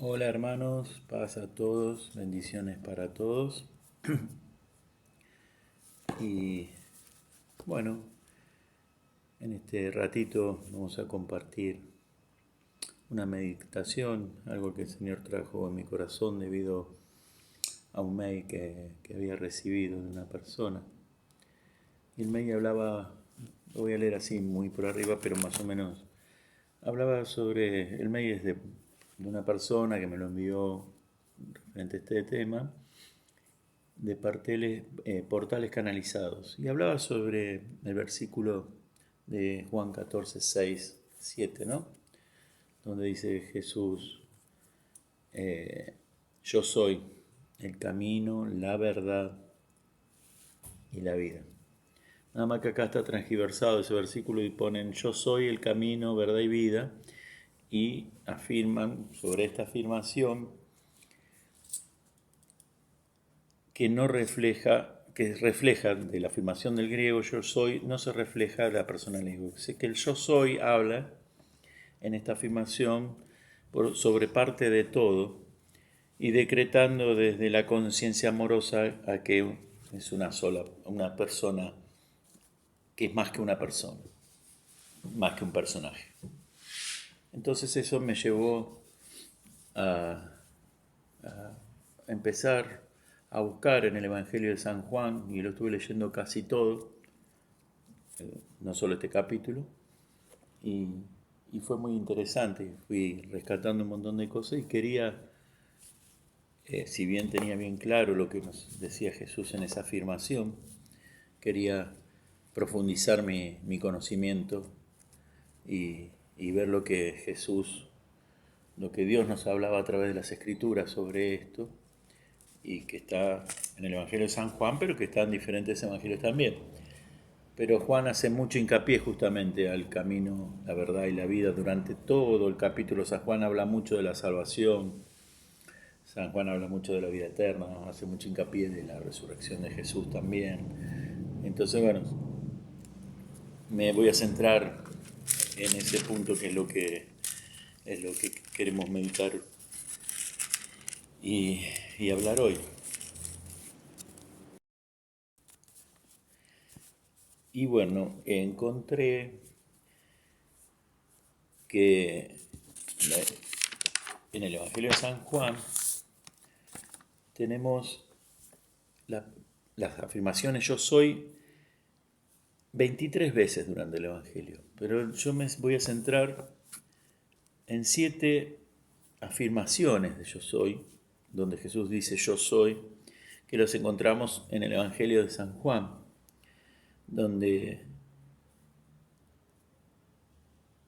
Hola hermanos, paz a todos, bendiciones para todos. Y bueno, en este ratito vamos a compartir una meditación, algo que el Señor trajo en mi corazón debido a un mail que había recibido de una persona. Y el mail hablaba, lo voy a leer así muy por arriba, pero más o menos hablaba sobre, el mail es de una persona que me lo envió referente a este tema, de portales canalizados. Y hablaba sobre el versículo de Juan 14, 6, 7, ¿no? Donde dice Jesús, yo soy el camino, la verdad y la vida. Nada más que acá está transgiversado ese versículo y ponen yo soy el camino, verdad y vida, y afirman sobre esta afirmación que no refleja, que refleja de la afirmación del griego yo soy, no se refleja de la persona del ego. Que el yo soy habla en esta afirmación sobre parte de todo y decretando desde la conciencia amorosa a que es una sola, una persona que es más que una persona, más que un personaje. Entonces eso me llevó a empezar a buscar en el Evangelio de San Juan, y lo estuve leyendo casi todo, no solo este capítulo, y, y fue muy interesante. Fui rescatando un montón de cosas y quería, si bien tenía bien claro lo que nos decía Jesús en esa afirmación, quería profundizar mi conocimiento y ver lo que Jesús, lo que Dios nos hablaba a través de las Escrituras sobre esto, y que está en el Evangelio de San Juan, pero que está en diferentes evangelios también. Pero Juan hace mucho hincapié justamente al camino, la verdad y la vida. Durante todo el capítulo San Juan habla mucho de la salvación, San Juan habla mucho de la vida eterna, hace mucho hincapié de la resurrección de Jesús también. Entonces, bueno, me voy a centrar en ese punto que es lo que queremos meditar y hablar hoy. Y bueno, encontré que en el Evangelio de San Juan tenemos la- las afirmaciones yo soy 23 veces durante el Evangelio, pero yo me voy a centrar en 7 afirmaciones de yo soy, donde Jesús dice yo soy, que los encontramos en el Evangelio de San Juan, donde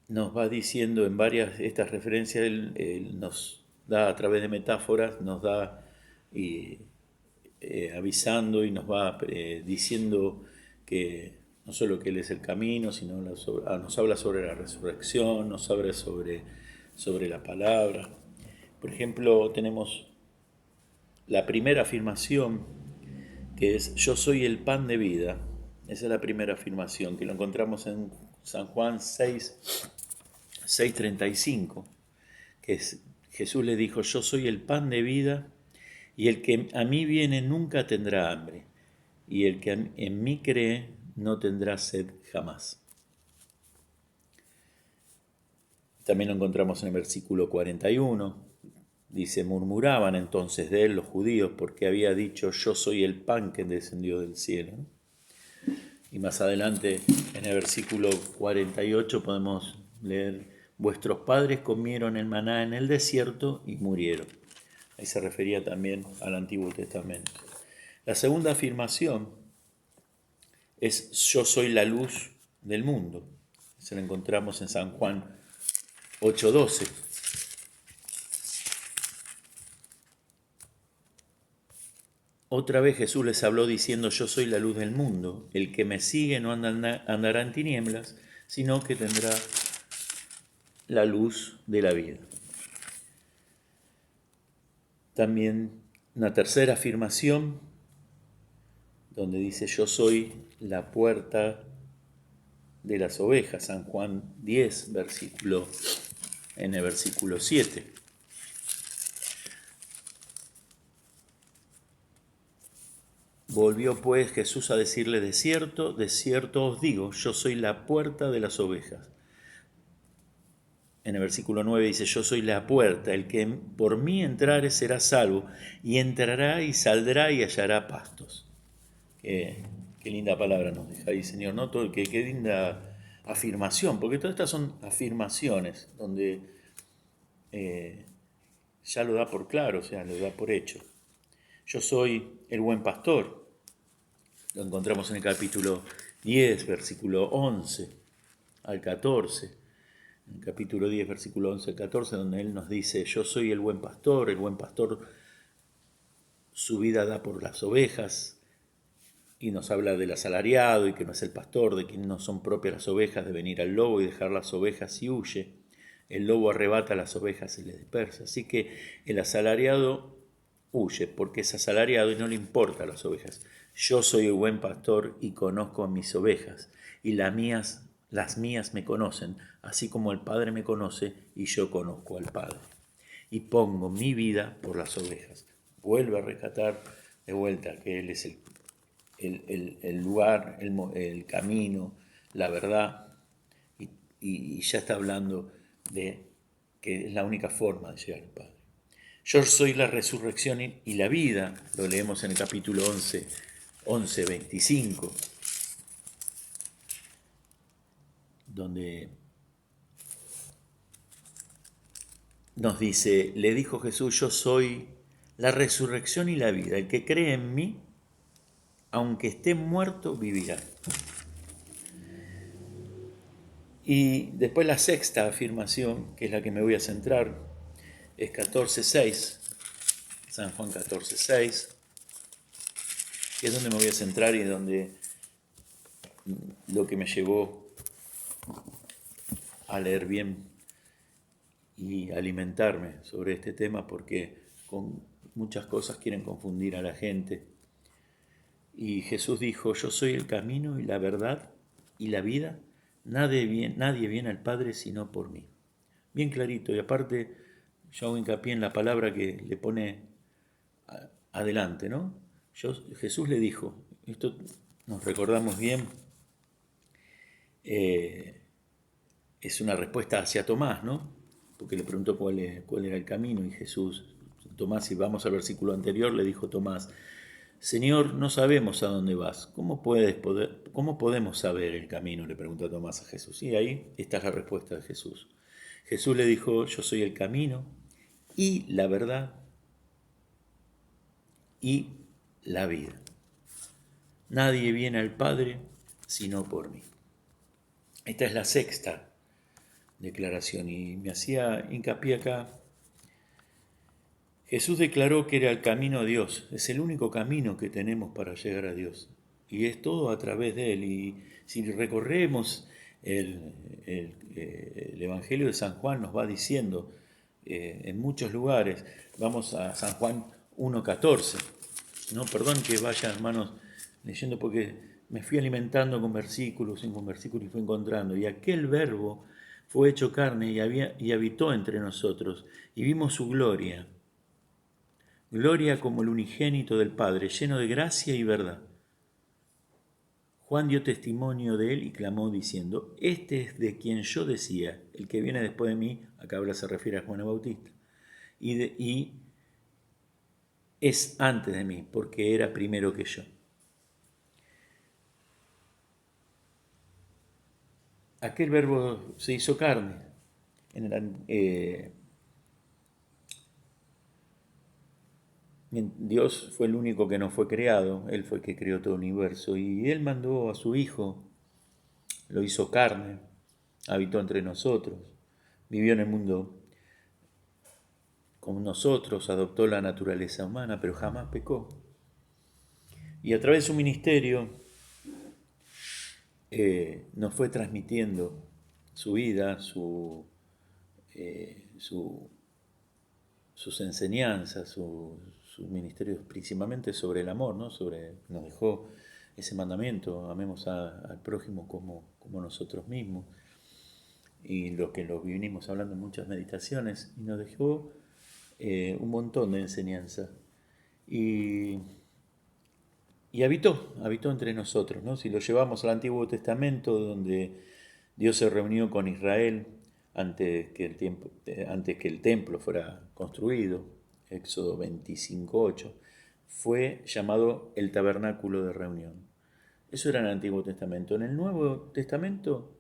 nos va diciendo en varias estas referencias, él nos da a través de metáforas, nos da y, avisando y nos va diciendo que no solo que Él es el camino, sino nos habla sobre la resurrección, nos habla sobre la palabra. Por ejemplo, tenemos la primera afirmación, que es yo soy el pan de vida. Esa es la primera afirmación, que lo encontramos en San Juan 6:35, que es, Jesús le dijo, yo soy el pan de vida, y el que a mí viene nunca tendrá hambre, y el que en mí cree no tendrá sed jamás. También lo encontramos en el versículo 41. Dice, murmuraban entonces de él los judíos porque había dicho, yo soy el pan que descendió del cielo. Y más adelante, en el versículo 48, podemos leer, vuestros padres comieron el maná en el desierto y murieron. Ahí se refería también al Antiguo Testamento. La segunda afirmación es yo soy la luz del mundo. Se lo encontramos en San Juan 8:12. Otra vez Jesús les habló diciendo yo soy la luz del mundo. El que me sigue no andará en tinieblas, sino que tendrá la luz de la vida. También una tercera afirmación donde dice yo soy la puerta de las ovejas, San Juan 10, en el versículo 7. Volvió pues Jesús a decirle, de cierto os digo, yo soy la puerta de las ovejas. En el versículo 9 dice, yo soy la puerta, el que por mí entrare será salvo, y entrará y saldrá y hallará pastos. Qué linda palabra nos deja ahí, Señor, ¿no? Qué linda afirmación, porque todas estas son afirmaciones donde ya lo da por claro, o sea, lo da por hecho. Yo soy el buen pastor, lo encontramos en el capítulo 10, versículo 11 al 14. En el capítulo 10, versículo 11 al 14, donde Él nos dice, yo soy el buen pastor su vida da por las ovejas, y nos habla del asalariado y que no es el pastor, de que no son propias las ovejas, de venir al lobo y dejar las ovejas y huye. El lobo arrebata las ovejas y les dispersa. Así que el asalariado huye porque es asalariado y no le importa las ovejas. Yo soy el buen pastor y conozco a mis ovejas, y las mías me conocen, así como el Padre me conoce y yo conozco al Padre. Y pongo mi vida por las ovejas. Vuelve a rescatar de vuelta que Él es el lugar, el camino, la verdad, y ya está hablando de que es la única forma de llegar al Padre. Yo soy la resurrección y la vida, lo leemos en el capítulo 11, 25, donde nos dice, le dijo Jesús, yo soy la resurrección y la vida, el que cree en mí, aunque esté muerto, vivirá. Y después la sexta afirmación, que es la que me voy a centrar, es 14.6, San Juan 14.6, que es donde me voy a centrar y donde lo que me llevó a leer bien y alimentarme sobre este tema, porque con muchas cosas quieren confundir a la gente. Y Jesús dijo, yo soy el camino y la verdad y la vida, nadie viene al Padre sino por mí. Bien clarito, y aparte yo hago hincapié en la palabra que le pone adelante, ¿no? Jesús le dijo, esto nos recordamos bien, es una respuesta hacia Tomás, ¿no? Porque le preguntó cuál era el camino y Tomás, si vamos al versículo anterior, le dijo Tomás, Señor, no sabemos a dónde vas, ¿cómo podemos saber el camino? Le preguntó Tomás a Jesús. Y ahí está la respuesta de Jesús. Jesús le dijo, yo soy el camino y la verdad y la vida. Nadie viene al Padre sino por mí. Esta es la sexta declaración y me hacía hincapié acá. Jesús declaró que era el camino a Dios, es el único camino que tenemos para llegar a Dios y es todo a través de Él. Y si recorremos el Evangelio de San Juan nos va diciendo en muchos lugares, vamos a San Juan 1.14, no, perdón que vaya hermanos leyendo porque me fui alimentando con versículos y fui encontrando, y aquel verbo fue hecho carne y habitó entre nosotros y vimos su gloria como el unigénito del Padre, lleno de gracia y verdad. Juan dio testimonio de él y clamó diciendo, este es de quien yo decía, el que viene después de mí, acá ahora se refiere a Juan el Bautista, y es antes de mí, porque era primero que yo. Aquel verbo se hizo carne. Dios fue el único que no fue creado, Él fue el que creó todo el universo, y Él mandó a su Hijo, lo hizo carne, habitó entre nosotros, vivió en el mundo con nosotros, adoptó la naturaleza humana, pero jamás pecó. Y a través de su ministerio nos fue transmitiendo su vida, sus enseñanzas, sus ministerios principalmente sobre el amor, ¿no? Nos dejó ese mandamiento, amemos al prójimo como nosotros mismos, y lo que lo vinimos hablando en muchas meditaciones, y nos dejó un montón de enseñanza. Y y habitó entre nosotros, ¿no? Si lo llevamos al Antiguo Testamento, donde Dios se reunió con Israel antes que el templo fuera construido, Éxodo 25:8, fue llamado el tabernáculo de reunión. Eso era en el Antiguo Testamento. En el Nuevo Testamento,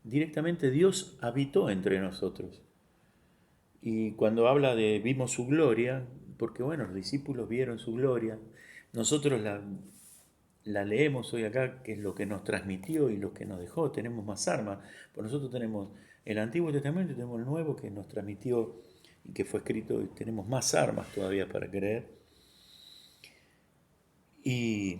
directamente Dios habitó entre nosotros. Y cuando habla de vimos su gloria, porque bueno, los discípulos vieron su gloria, nosotros la leemos hoy acá, que es lo que nos transmitió y lo que nos dejó, tenemos más armas, pues nosotros tenemos el Antiguo Testamento y tenemos el Nuevo que nos transmitió y que fue escrito, y tenemos más armas todavía para creer. Y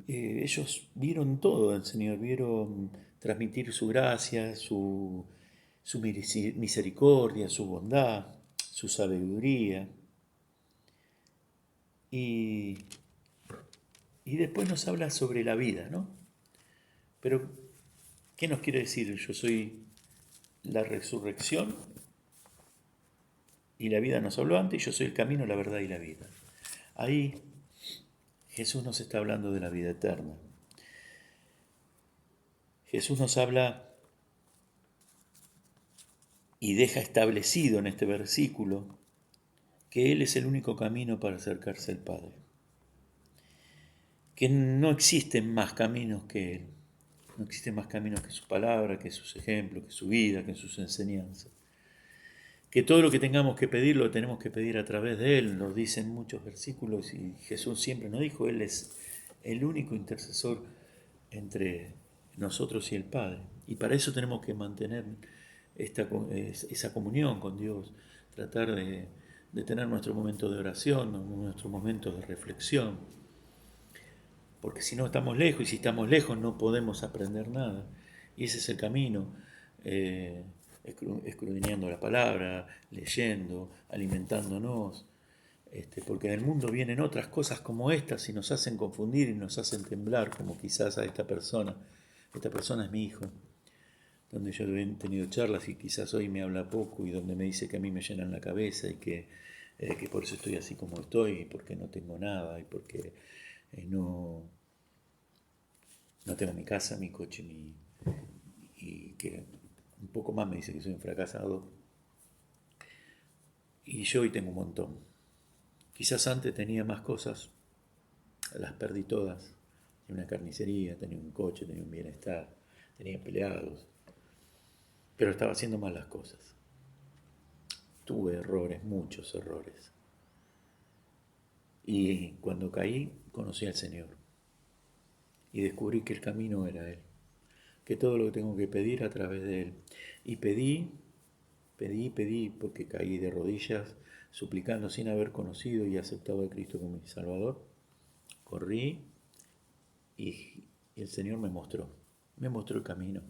ellos vieron todo del Señor, vieron transmitir su gracia, su misericordia, su bondad, su sabiduría. Y, y después nos habla sobre la vida, ¿no? Pero, ¿qué nos quiere decir? Yo soy la resurrección y la vida nos habló antes, y yo soy el camino, la verdad y la vida. Ahí Jesús nos está hablando de la vida eterna. Jesús nos habla y deja establecido en este versículo que Él es el único camino para acercarse al Padre. Que no existen más caminos que Él. No existen más caminos que su palabra, que sus ejemplos, que su vida, que sus enseñanzas. Que todo lo que tengamos que pedir lo tenemos que pedir a través de Él, nos dicen muchos versículos y Jesús siempre nos dijo, Él es el único intercesor entre nosotros y el Padre. Y para eso tenemos que mantener esa comunión con Dios, tratar de tener nuestro momento de oración, nuestros momentos de reflexión, porque si no estamos lejos y si estamos lejos no podemos aprender nada. Y ese es el camino. Escudriñando la palabra, leyendo, alimentándonos, porque en el mundo vienen otras cosas como estas y nos hacen confundir y nos hacen temblar, como quizás a esta persona. Esta persona es mi hijo, donde yo he tenido charlas y quizás hoy me habla poco y donde me dice que a mí me llenan la cabeza y que por eso estoy así como estoy, y porque no tengo nada, y porque no tengo mi casa, mi coche, y que un poco más me dice que soy un fracasado. Y yo hoy tengo un montón. Quizás antes tenía más cosas, las perdí todas. Tenía una carnicería, tenía un coche, tenía un bienestar, tenía empleados, pero estaba haciendo mal las cosas. Tuve errores, muchos errores. Y cuando caí, conocí al Señor. Y descubrí que el camino era Él. Que todo lo que tengo que pedir a través de Él. Y pedí, porque caí de rodillas, suplicando sin haber conocido y aceptado a Cristo como mi Salvador. Corrí y el Señor me mostró el camino.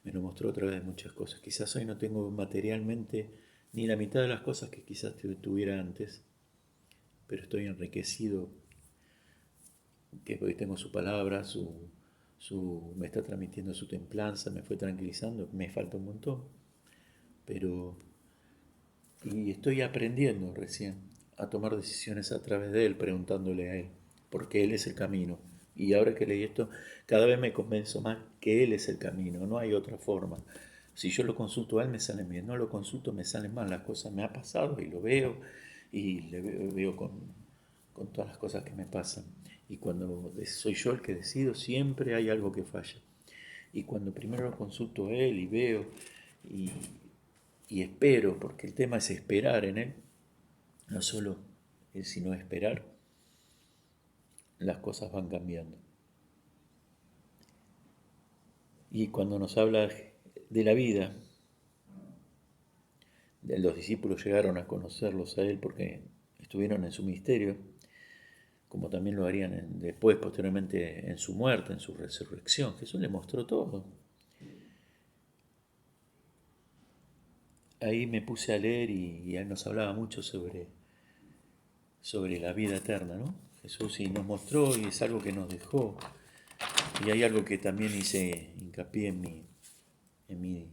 Me lo mostró a través de muchas cosas. Quizás hoy no tengo materialmente ni la mitad de las cosas que quizás tuviera antes, pero estoy enriquecido, que hoy tengo su palabra, me está transmitiendo su templanza, me fue tranquilizando, me falta un montón, pero y estoy aprendiendo recién a tomar decisiones a través de Él, preguntándole a Él, porque Él es el camino. Y ahora que leí esto, cada vez me convenzo más que Él es el camino, no hay otra forma. Si yo lo consulto a Él me salen bien, no lo consulto me salen mal las cosas, me ha pasado y lo veo y le veo con todas las cosas que me pasan. Y cuando soy yo el que decido, siempre hay algo que falla. Y cuando primero lo consulto a Él y veo y espero, porque el tema es esperar en Él, no solo sino esperar, las cosas van cambiando. Y cuando nos habla de la vida, los discípulos llegaron a conocerlos a Él porque estuvieron en su misterio, como también lo harían después, posteriormente, en su muerte, en su resurrección. Jesús le mostró todo. Ahí me puse a leer y Él nos hablaba mucho sobre la vida eterna, ¿no? Jesús sí nos mostró y es algo que nos dejó. Y hay algo que también hice hincapié en mi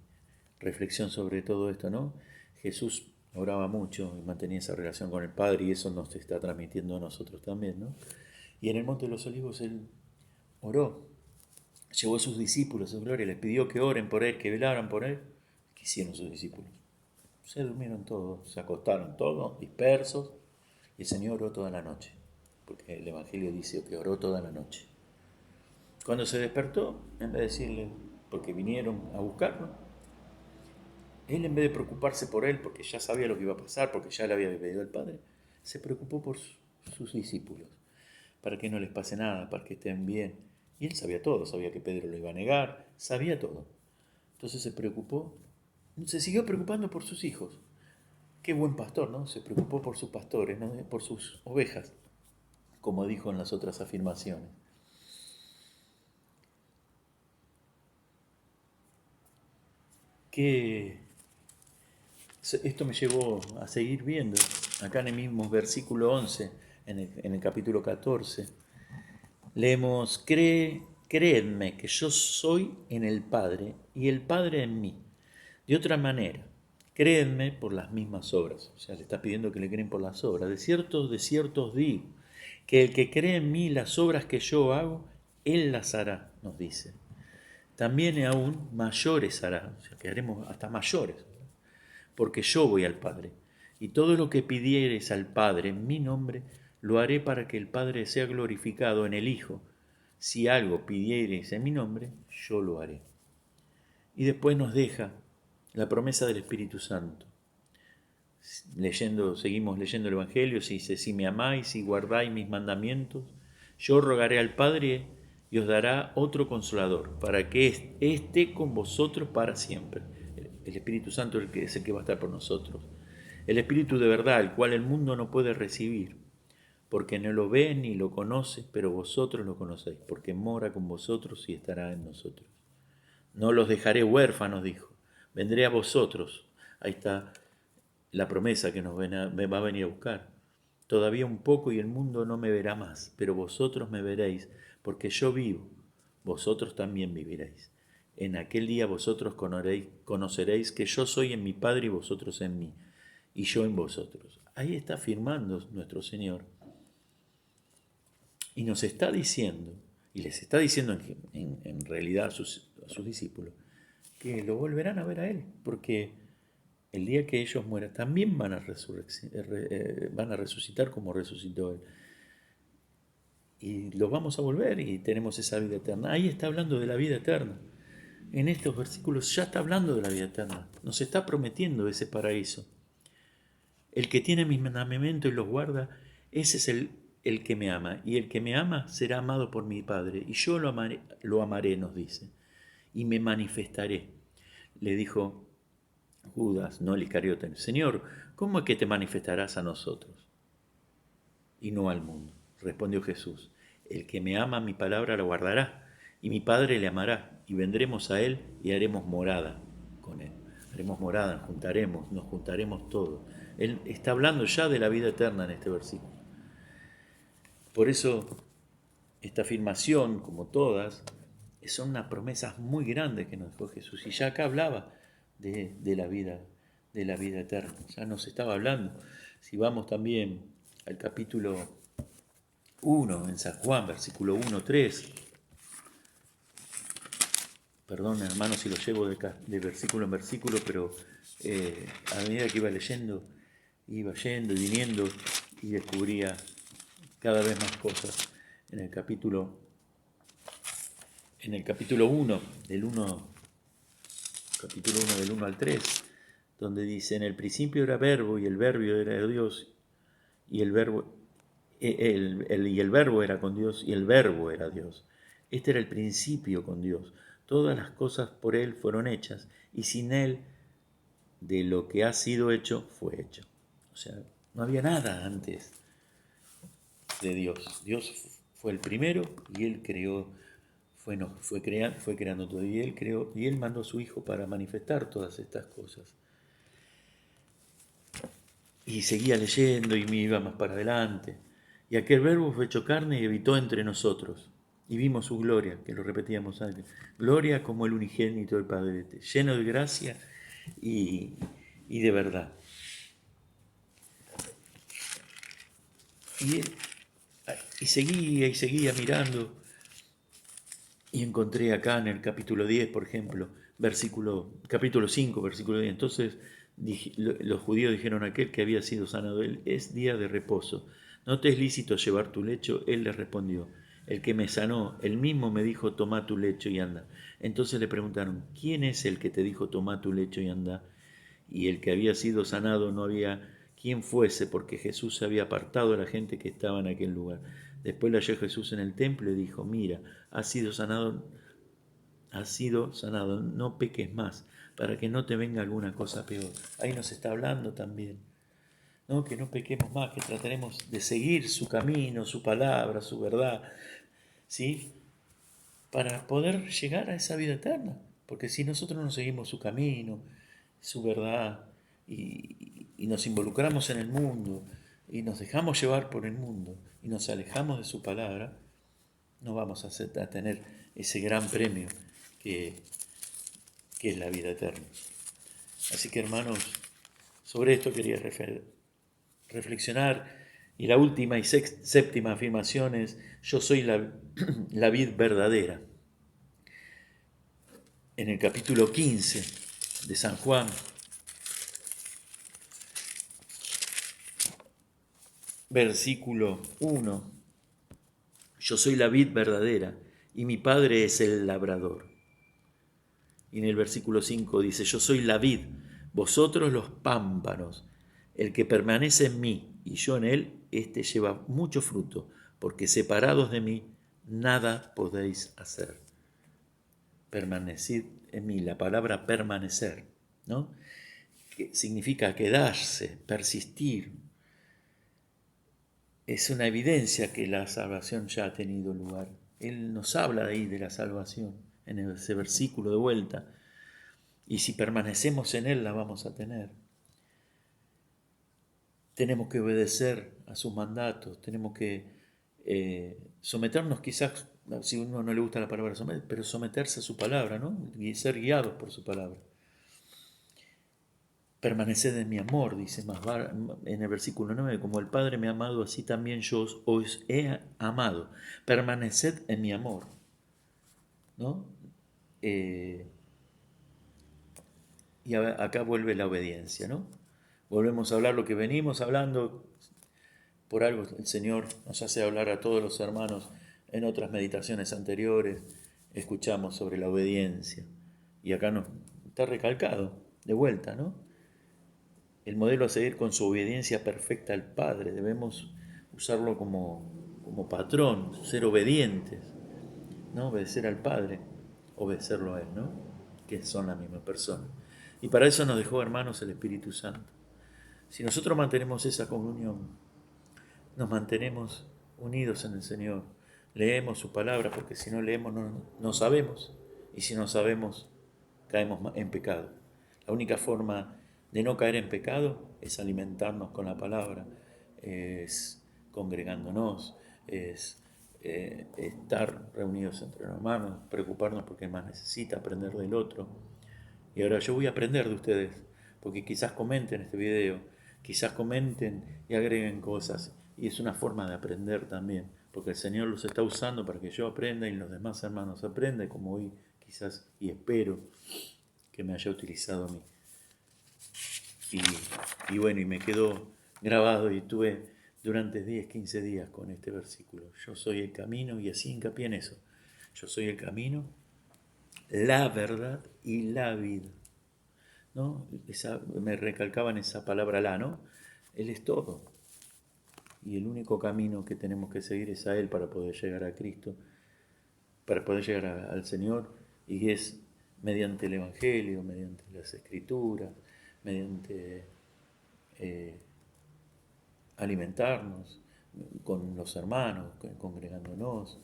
reflexión sobre todo esto, ¿no? Jesús oraba mucho y mantenía esa relación con el Padre y eso nos está transmitiendo a nosotros también, ¿no? Y en el Monte de los Olivos él oró, llevó a sus discípulos a su gloria, les pidió que oren por él, que velaran por él. ¿Qué hicieron sus discípulos? Se durmieron todos, se acostaron todos, dispersos, y el Señor oró toda la noche, porque el Evangelio dice que oró toda la noche. Cuando se despertó, en vez de decirle, porque vinieron a buscarlo, él en vez de preocuparse por él, porque ya sabía lo que iba a pasar, porque ya le había pedido al Padre, se preocupó por sus discípulos, para que no les pase nada, para que estén bien. Y él sabía todo, sabía que Pedro lo iba a negar, sabía todo. Entonces se preocupó, se siguió preocupando por sus hijos. Qué buen pastor, ¿no? Se preocupó por sus pastores, ¿no? Por sus ovejas, como dijo en las otras afirmaciones. Que esto me llevó a seguir viendo, acá en el mismo versículo 11, en el capítulo 14, leemos, creedme que yo soy en el Padre y el Padre en mí. De otra manera, créenme por las mismas obras. O sea, le está pidiendo que le creen por las obras. De cierto os digo, que el que cree en mí las obras que yo hago, él las hará, nos dice. También aún mayores hará, o sea, que haremos hasta mayores, porque yo voy al Padre. Y todo lo que pidiereis al Padre en mi nombre, lo haré para que el Padre sea glorificado en el Hijo. Si algo pidiereis en mi nombre, yo lo haré. Y después nos deja la promesa del Espíritu Santo. Seguimos leyendo el Evangelio, se dice, si me amáis y guardáis mis mandamientos, yo rogaré al Padre y os dará otro consolador, para que esté con vosotros para siempre. El Espíritu Santo es el que va a estar por nosotros. El Espíritu de verdad, el cual el mundo no puede recibir, porque no lo ve ni lo conoce, pero vosotros lo conocéis, porque mora con vosotros y estará en nosotros. No los dejaré huérfanos, dijo, vendré a vosotros. Ahí está la promesa que me va a venir a buscar. Todavía un poco y el mundo no me verá más, pero vosotros me veréis, porque yo vivo, vosotros también viviréis. En aquel día vosotros conoceréis que yo soy en mi Padre y vosotros en mí, y yo en vosotros. Ahí está afirmando nuestro Señor. Y nos está diciendo, y les está diciendo en realidad a sus discípulos, que lo volverán a ver a Él, porque el día que ellos mueran también van a resucitar como resucitó Él. Y los vamos a volver y tenemos esa vida eterna. Ahí está hablando de la vida eterna. En estos versículos ya está hablando de la vida eterna. Nos está prometiendo ese paraíso. El que tiene mis mandamientos y los guarda, ese es el que me ama. Y el que me ama será amado por mi Padre. Y yo lo amaré, nos dice. Y me manifestaré. Le dijo Judas, no el Iscariote, Señor, ¿cómo es que te manifestarás a nosotros y no al mundo? Respondió Jesús, el que me ama mi palabra la guardará, y mi Padre le amará, y vendremos a él y haremos morada con él. Haremos morada, nos juntaremos todos. Él está hablando ya de la vida eterna en este versículo. Por eso, esta afirmación, como todas, son unas promesas muy grandes que nos dejó Jesús. Y ya acá hablaba de la vida eterna. Ya nos estaba hablando. Si vamos también al capítulo 1 en San Juan, versículo 1, 3. Perdón, hermano, si lo llevo de versículo en versículo, pero a medida que iba leyendo, iba yendo y viniendo y descubría cada vez más cosas. En el capítulo 1, capítulo 1 del 1 al 3, donde dice, en el principio era verbo y el verbo era Dios y el verbo era con Dios y el verbo era Dios. Este era el principio con Dios. Todas las cosas por Él fueron hechas y sin Él de lo que ha sido hecho fue hecho. O sea, no había nada antes de Dios. Dios fue el primero y Él creó, fue creando todo y Él creó y Él mandó a su Hijo para manifestar todas estas cosas. Y seguía leyendo y me iba más para adelante. Y aquel verbo fue hecho carne y habitó entre nosotros. Y vimos su gloria, que lo repetíamos antes. Gloria como el unigénito del Padre, lleno de gracia y de verdad. Y, y seguía mirando. Y encontré acá en el capítulo 10, por ejemplo, capítulo 5, versículo 10. Entonces los judíos dijeron a aquel que había sido sanado, él es día de reposo. ¿No te es lícito llevar tu lecho? Él les respondió, el que me sanó, él mismo me dijo, toma tu lecho y anda. Entonces le preguntaron, ¿quién es el que te dijo, toma tu lecho y anda? Y el que había sido sanado no había quien fuese, porque Jesús se había apartado de la gente que estaba en aquel lugar. Después le halló Jesús en el templo y dijo, mira, has sido sanado, no peques más, para que no te venga alguna cosa peor. Ahí nos está hablando también, ¿no? Que no pequemos más, que trataremos de seguir su camino, su palabra, su verdad, ¿sí? Para poder llegar a esa vida eterna. Porque si nosotros no seguimos su camino, su verdad, y nos involucramos en el mundo, y nos dejamos llevar por el mundo, y nos alejamos de su palabra, no vamos a tener ese gran premio que, que es la vida eterna. Así que hermanos, sobre esto quería reflexionar. Y la última y séptima afirmación es, yo soy la vid verdadera. En el capítulo 15 de San Juan, versículo 1, yo soy la vid verdadera y mi padre es el labrador. Y en el versículo 5 dice, yo soy la vid, vosotros los pámpanos. El que permanece en mí y yo en él, éste lleva mucho fruto, porque separados de mí, nada podéis hacer. Permanecid en mí, la palabra permanecer, ¿no? Que significa quedarse, persistir. Es una evidencia que la salvación ya ha tenido lugar. Él nos habla de ahí de la salvación, en ese versículo de vuelta. Y si permanecemos en Él, la vamos a tener. Tenemos que obedecer a sus mandatos, tenemos que someternos quizás, si a uno no le gusta la palabra someter, pero someterse a su palabra, ¿no? Y ser guiados por su palabra. Permaneced en mi amor, dice más en el versículo 9, como el Padre me ha amado, así también yo os he amado. Permaneced en mi amor, ¿no? Y acá vuelve la obediencia, ¿no? Volvemos a hablar lo que venimos hablando. Por algo el Señor nos hace hablar a todos los hermanos en otras meditaciones anteriores. Escuchamos sobre la obediencia. Y acá nos está recalcado, de vuelta, ¿no? El modelo a seguir con su obediencia perfecta al Padre. Debemos usarlo como patrón, ser obedientes, ¿no? Obedecer al Padre, obedecerlo a Él, ¿no? Que son la misma persona. Y para eso nos dejó, hermanos, el Espíritu Santo. Si nosotros mantenemos esa comunión, nos mantenemos unidos en el Señor, leemos su palabra, porque si no leemos no sabemos, y si no sabemos, caemos en pecado. La única forma de no caer en pecado es alimentarnos con la palabra, es congregándonos, es estar reunidos entre hermanos, preocuparnos porque el más necesita, aprender del otro. Y ahora yo voy a aprender de ustedes, porque quizás comenten este video, quizás comenten y agreguen cosas. Y es una forma de aprender también, porque el Señor los está usando para que yo aprenda y los demás hermanos aprendan, como hoy quizás y espero que me haya utilizado a mí. Y bueno, y me quedó grabado y estuve durante 10, 15 días con este versículo. Yo soy el camino y así hincapié en eso. Yo soy el camino, la verdad y la vida. ¿No? Me recalcaban esa palabra la, ¿no? Él es todo. Y el único camino que tenemos que seguir es a Él para poder llegar a Cristo, para poder llegar al Señor, y es mediante el Evangelio, mediante las Escrituras, mediante alimentarnos con los hermanos, congregándonos,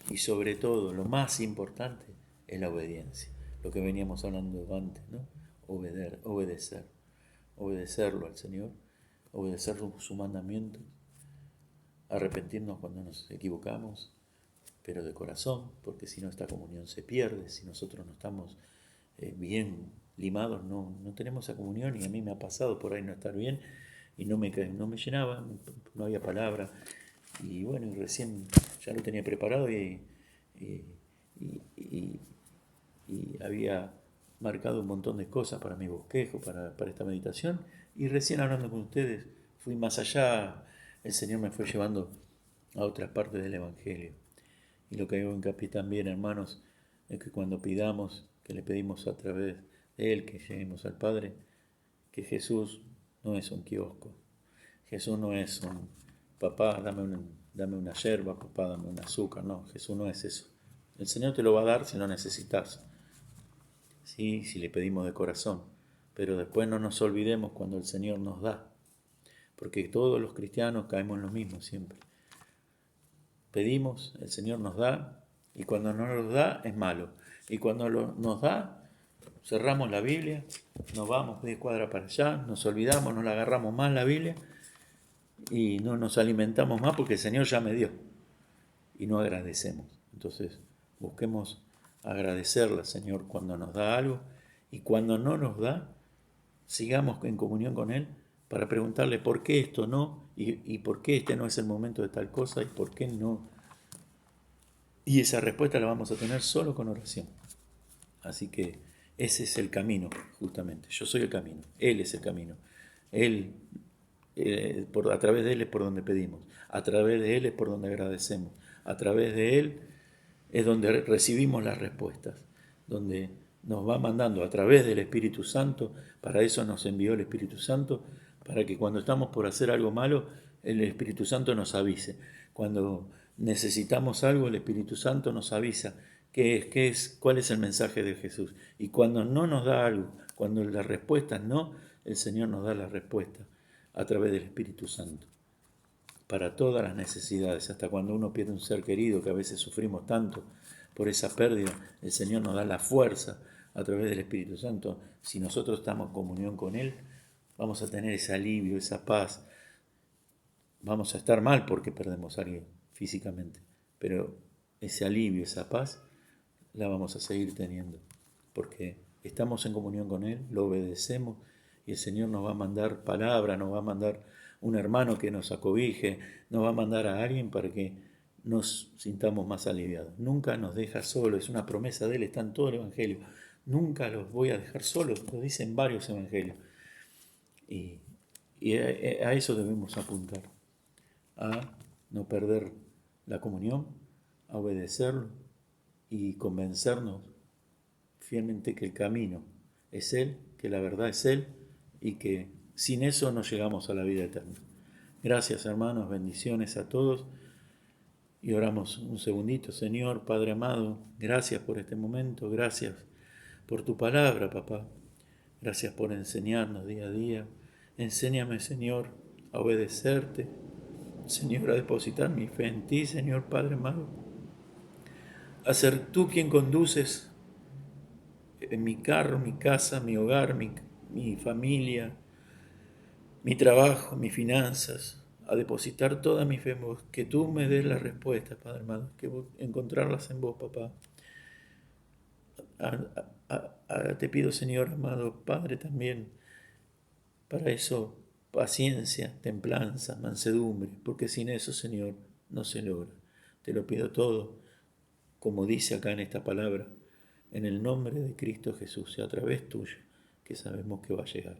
y sobre todo, lo más importante es la obediencia, lo que veníamos hablando antes, ¿no? Obedecerlo al Señor, obedecer su mandamiento, arrepentirnos cuando nos equivocamos, pero de corazón, porque si no esta comunión se pierde, si nosotros no estamos bien limados, no tenemos esa comunión, y a mí me ha pasado por ahí no estar bien, y no me llenaba, no había palabra. Y bueno, y recién ya lo tenía preparado y, y- y había marcado un montón de cosas para mi bosquejo, para esta meditación. Y recién hablando con ustedes, fui más allá, el Señor me fue llevando a otras partes del Evangelio. Y lo que hago hincapié también, hermanos, es que cuando pidamos, que le pedimos a través de Él, que lleguemos al Padre, que Jesús no es un kiosco. Jesús no es un papá, dame una yerba, papá, dame un azúcar. No, Jesús no es eso. El Señor te lo va a dar si lo necesitas. Sí, si le pedimos de corazón. Pero después no nos olvidemos cuando el Señor nos da. Porque todos los cristianos caemos en lo mismo siempre. Pedimos, el Señor nos da, y cuando no nos da es malo. Y cuando nos da, cerramos la Biblia, nos vamos 10 cuadras para allá, nos olvidamos, no la agarramos más la Biblia y no nos alimentamos más porque el Señor ya me dio y no agradecemos. Entonces, busquemos agradecerle al Señor cuando nos da algo y cuando no nos da, sigamos en comunión con Él para preguntarle por qué esto no y por qué este no es el momento de tal cosa y por qué no. Y esa respuesta la vamos a tener solo con oración. Así que ese es el camino, justamente. Yo soy el camino, Él es el camino. Él, a través de Él es por donde pedimos, a través de Él es por donde agradecemos, a través de Él es donde recibimos las respuestas, donde nos va mandando a través del Espíritu Santo. Para eso nos envió el Espíritu Santo, para que cuando estamos por hacer algo malo, el Espíritu Santo nos avise. Cuando necesitamos algo, el Espíritu Santo nos avisa cuál es el mensaje de Jesús. Y cuando no nos da algo, cuando la respuesta es no, el Señor nos da la respuesta a través del Espíritu Santo para todas las necesidades, hasta cuando uno pierde un ser querido, que a veces sufrimos tanto por esa pérdida, el Señor nos da la fuerza a través del Espíritu Santo. Si nosotros estamos en comunión con Él, vamos a tener ese alivio, esa paz. Vamos a estar mal porque perdemos a alguien físicamente, pero ese alivio, esa paz, la vamos a seguir teniendo, porque estamos en comunión con Él, lo obedecemos y el Señor nos va a mandar palabra, nos va a mandar un hermano que nos acobije, nos va a mandar a alguien para que nos sintamos más aliviados. Nunca nos deja solos, es una promesa de Él, está en todo el Evangelio. Nunca los voy a dejar solos, lo dicen varios Evangelios. Y, a eso debemos apuntar, a no perder la comunión, a obedecerlo y convencernos fielmente que el camino es Él, que la verdad es Él y que sin eso no llegamos a la vida eterna. Gracias, hermanos, bendiciones a todos y oramos un segundito. Señor, Padre amado, gracias por este momento, gracias por tu palabra, papá. Gracias por enseñarnos día a día. Enséñame, Señor, a obedecerte, Señor, a depositar mi fe en ti, Señor Padre amado, a ser tú quien conduces en mi carro, mi casa, mi hogar, mi familia, mi trabajo, mis finanzas, a depositar toda mi fe en vos, que tú me des las respuestas, Padre amado, que encontrarlas en vos, papá. Te pido, Señor amado Padre, también para eso paciencia, templanza, mansedumbre, porque sin eso, Señor, no se logra. Te lo pido todo, como dice acá en esta palabra, en el nombre de Cristo Jesús y a través tuyo, que sabemos que va a llegar.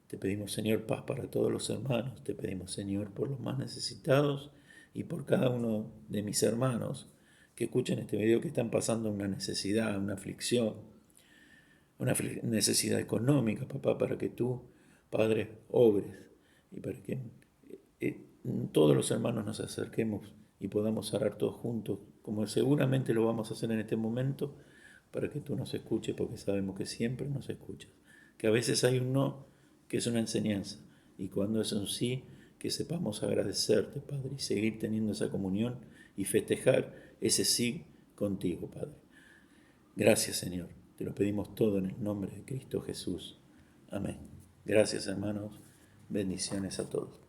Te pedimos, Señor, paz para todos los hermanos. Te pedimos, Señor, por los más necesitados y por cada uno de mis hermanos que escuchen este video, que están pasando una necesidad, una aflicción, una necesidad económica, papá, para que tú, Padre, obres y para que todos los hermanos nos acerquemos y podamos orar todos juntos, como seguramente lo vamos a hacer en este momento, para que tú nos escuches, porque sabemos que siempre nos escuchas. Que a veces hay un no, que es una enseñanza, y cuando es un sí, que sepamos agradecerte, Padre, y seguir teniendo esa comunión y festejar ese sí contigo, Padre. Gracias, Señor. Te lo pedimos todo en el nombre de Cristo Jesús. Amén. Gracias, hermanos. Bendiciones a todos.